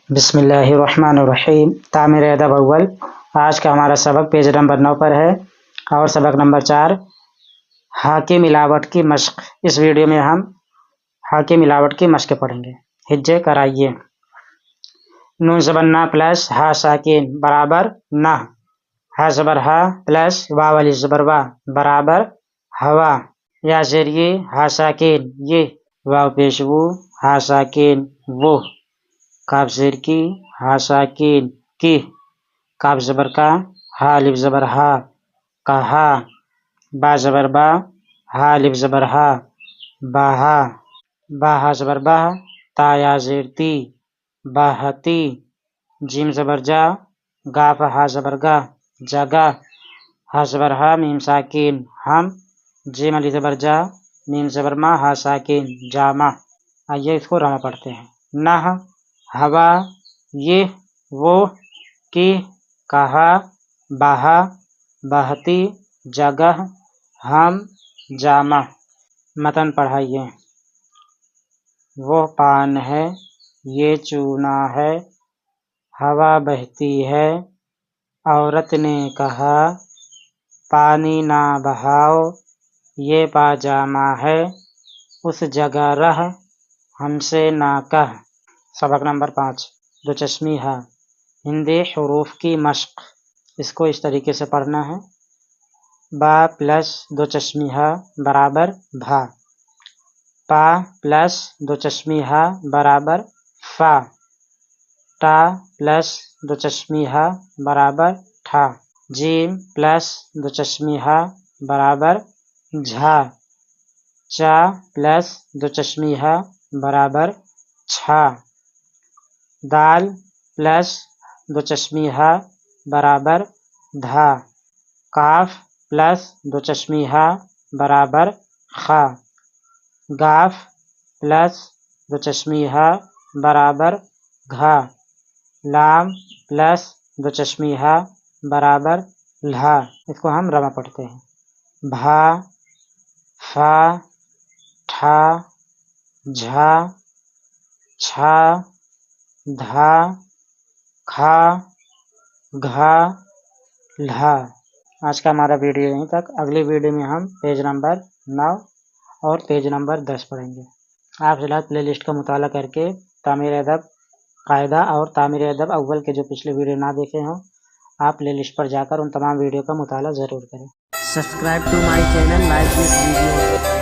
بسم اللہ الرحمن الرحیم۔ تعمیر ادب اول۔ آج کا ہمارا سبق پیج نمبر 9 پر ہے اور سبق نمبر 4 ہا کی ملاوٹ کی مشق۔ اس ویڈیو میں ہم ہا کی ملاوٹ کی مشق پڑھیں گے۔ ہجے کرائیے۔ نون زبر نا پلس ہا ساکن برابر نہ، ہا زبر ہا پلس واو الف زبر وا برابر ہوا، یا زیر یہ ہا ساکن یہ، واو پیش وو ہا ساکن وہ، کاف زیر کی ہا ساکن کی، کاف زبر کا ہا الف زبر ہا کہا، با زبر با ہا الف زبر ہا باہا، با ہا زبر با تا یا زیر تی باہتی، جیم زبر جا گاف ہا زبر گا جگہ، ہا زبر ہا میم ساکن ہم، جیم الف زبر جا میم زبر ما ہا ساکن جامع۔ آئیے اس کو رمہ پڑھتے ہیں۔ نہ، ہوا، یہ، وہ، کی، کہا، بہا، بہتی، جگہ، ہم، جامع۔ متن پڑھائیے۔ وہ پان ہے، یہ چونا ہے، ہوا بہتی ہے، عورت نے کہا پانی نہ بہاؤ، یہ پاجامہ ہے، اس جگہ رہ ہم سے نہ کہہ۔ سبق نمبر 5 دو چشمی ہا۔ ہندی حروف کی مشق۔ اس کو اس طریقے سے پڑھنا ہے۔ با پلس دو چشمی ہا برابر بھا، پا پلس دو چشمی ہا برابر فا، ٹا پلس دو چشمی ہا برابر ٹھا، جیم پلس دو چشمی ہا برابر جھا، چا پلس دو چشمی ہا برابر چھا، دال پلس دو چشمی ہا برابر دھا، کاف پلس دو چشمی ہا برابر خا، گاف پلس دو چشمی ہا برابر گھا، لام پلس دو چشمی ہا برابر لھا۔ اس کو ہم رمہ پڑھتے ہیں۔ بھا، فا، ٹھا، جھا، چھا، دھا، کھا، گھا، لھا۔ آج کا ہمارا ویڈیو یہیں تک۔ اگلی ویڈیو میں ہم پیج نمبر 9 اور پیج نمبر 10 پڑھیں گے۔ آپ فی الحال پلے لسٹ کا مطالعہ کر کے تعمیر ادب قاعدہ اور تعمیر ادب اول کے جو پچھلے ویڈیو نہ دیکھے ہوں، آپ پلے لسٹ پر جا کر ان تمام ویڈیو کا مطالعہ ضرور کریں۔ Subscribe to my channel, like this video.